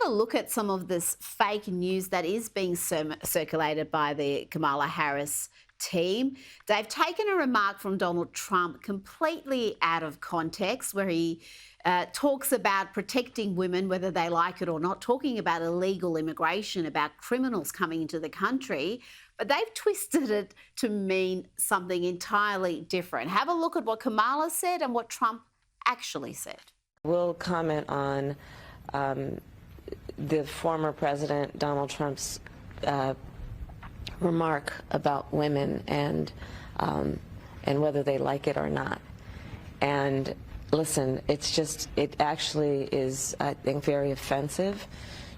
a look at some of this fake news that is being circulated by the Kamala Harris team. They've taken a remark from Donald Trump completely out of context, where he talks about protecting women, whether they like it or not, talking about illegal immigration, about criminals coming into the country. But they've twisted it to mean something entirely different. Have a look at what Kamala said and what Trump actually said. We'll comment on the former president, Donald Trump's remark about women and whether they like it or not. And listen, it actually is, I think, very offensive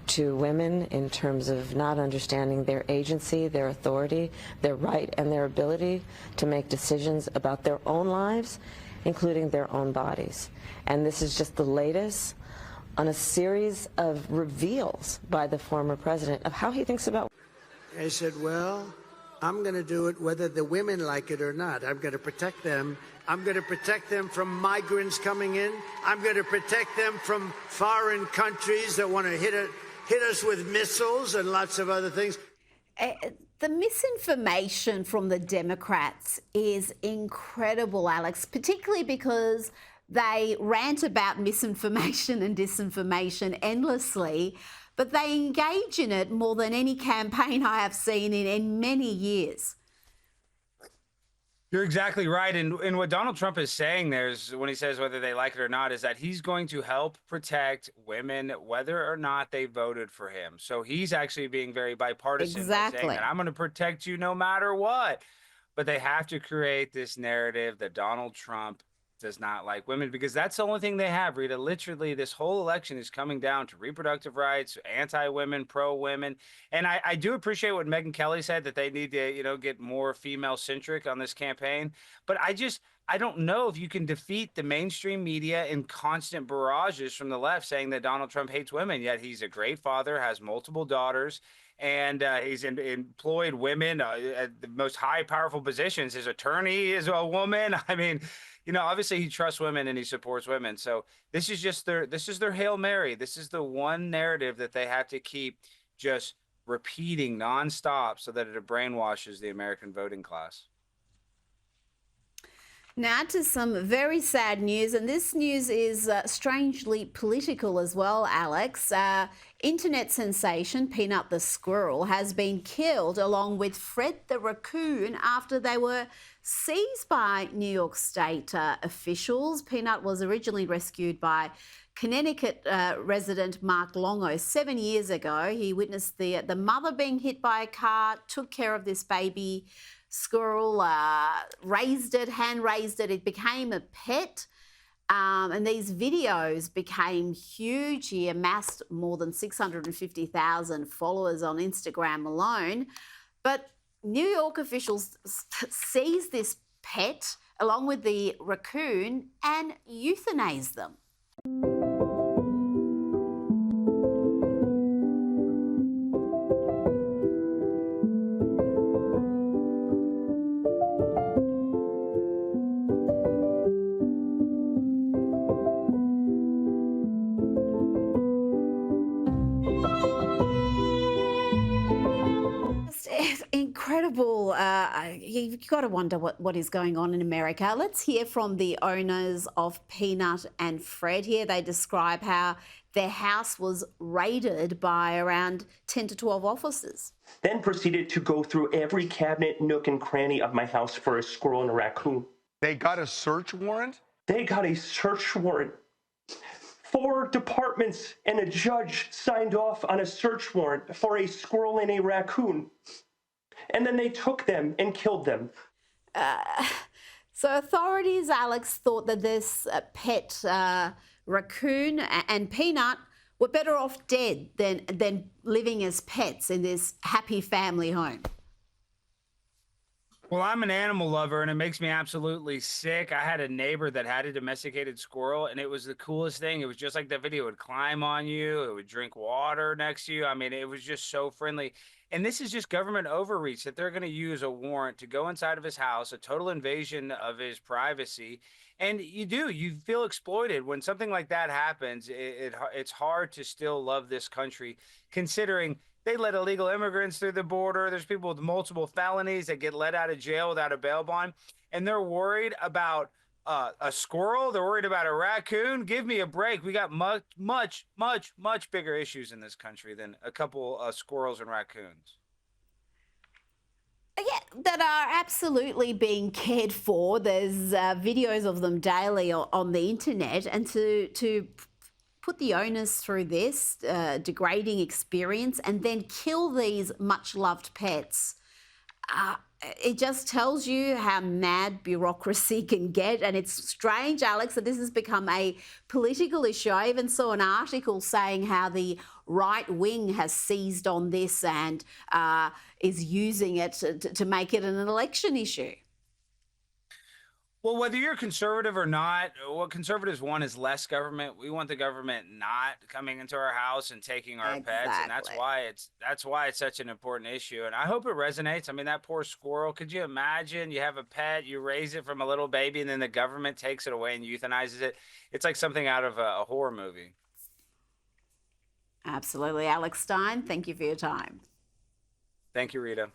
to women in terms of not understanding their agency, their authority, their right, and their ability to make decisions about their own lives, including their own bodies. And this is just the latest on a series of reveals by the former president of how he thinks about. I said, well, I'm going to do it whether the women like it or not. I'm going to protect them. I'm going to protect them from migrants coming in. I'm going to protect them from foreign countries that want to hit us with missiles and lots of other things. The misinformation from the Democrats is incredible, Alex, particularly because they rant about misinformation and disinformation endlessly, but they engage in it more than any campaign I have seen in many years. You're exactly right. And what Donald Trump is saying there is, when he says whether they like it or not, is that he's going to help protect women whether or not they voted for him. So he's actually being very bipartisan. Exactly. Saying that I'm going to protect you no matter what. But they have to create this narrative that Donald Trump does not like women, because that's the only thing they have, Rita. Literally, this whole election is coming down to reproductive rights, anti-women, pro-women. And I do appreciate what Megyn Kelly said, that they need to, get more female-centric on this campaign. But I don't know if you can defeat the mainstream media in constant barrages from the left saying that Donald Trump hates women, yet he's a great father, has multiple daughters, and he's employed women at the most high, powerful positions. His attorney is a woman. I mean, obviously he trusts women and he supports women. So this is their Hail Mary. This is the one narrative that they have to keep just repeating nonstop so that it brainwashes the American voting class. Now to some very sad news, and this news is strangely political as well, Alex. Internet sensation Peanut the squirrel has been killed along with Fred the raccoon after they were seized by New York State officials. Peanut was originally rescued by Connecticut resident Mark Longo 7 years ago. He witnessed the mother being hit by a car, took care of this baby squirrel, raised it, hand raised it. It became a pet. And these videos became huge. He amassed more than 650,000 followers on Instagram alone. But New York officials seized this pet along with the raccoon and euthanized them. Incredible. You've got to wonder what is going on in America. Let's hear from the owners of Peanut and Fred. Here they describe how their house was raided by around 10 to 12 officers. Then proceeded to go through every cabinet, nook, and cranny of my house for a squirrel and a raccoon. They got a search warrant? They got a search warrant. 4 departments and a judge signed off on a search warrant for a squirrel and a raccoon. And then they took them and killed them. So authorities, Alex, thought that this pet raccoon and Peanut were better off dead than living as pets in this happy family home. Well, I'm an animal lover, and it makes me absolutely sick. I had a neighbor that had a domesticated squirrel, and it was the coolest thing. It was just like that video. It would climb on you. It would drink water next to you. I mean, it was just so friendly. And this is just government overreach that they're going to use a warrant to go inside of his house, a total invasion of his privacy. And you feel exploited when something like that happens. It's hard to still love this country, considering they let illegal immigrants through the border. There's people with multiple felonies that get let out of jail without a bail bond, and they're worried about a squirrel. They're worried about a raccoon. Give me a break. We got much bigger issues in this country than a couple squirrels and raccoons. Yeah, that are absolutely being cared for. There's videos of them daily on the internet, and to put the owners through this degrading experience and then kill these much loved pets. It just tells you how mad bureaucracy can get. And it's strange, Alex, that this has become a political issue. I even saw an article saying how the right wing has seized on this and is using it to make it an election issue. Well, whether you're conservative or not, what conservatives want is less government. We want the government not coming into our house and taking our pets, and that's why it's such an important issue. And I hope it resonates. I mean, that poor squirrel. Could you imagine? You have a pet, you raise it from a little baby, and then the government takes it away and euthanizes it. It's like something out of a horror movie. Absolutely, Alex Stein. Thank you for your time. Thank you, Rita.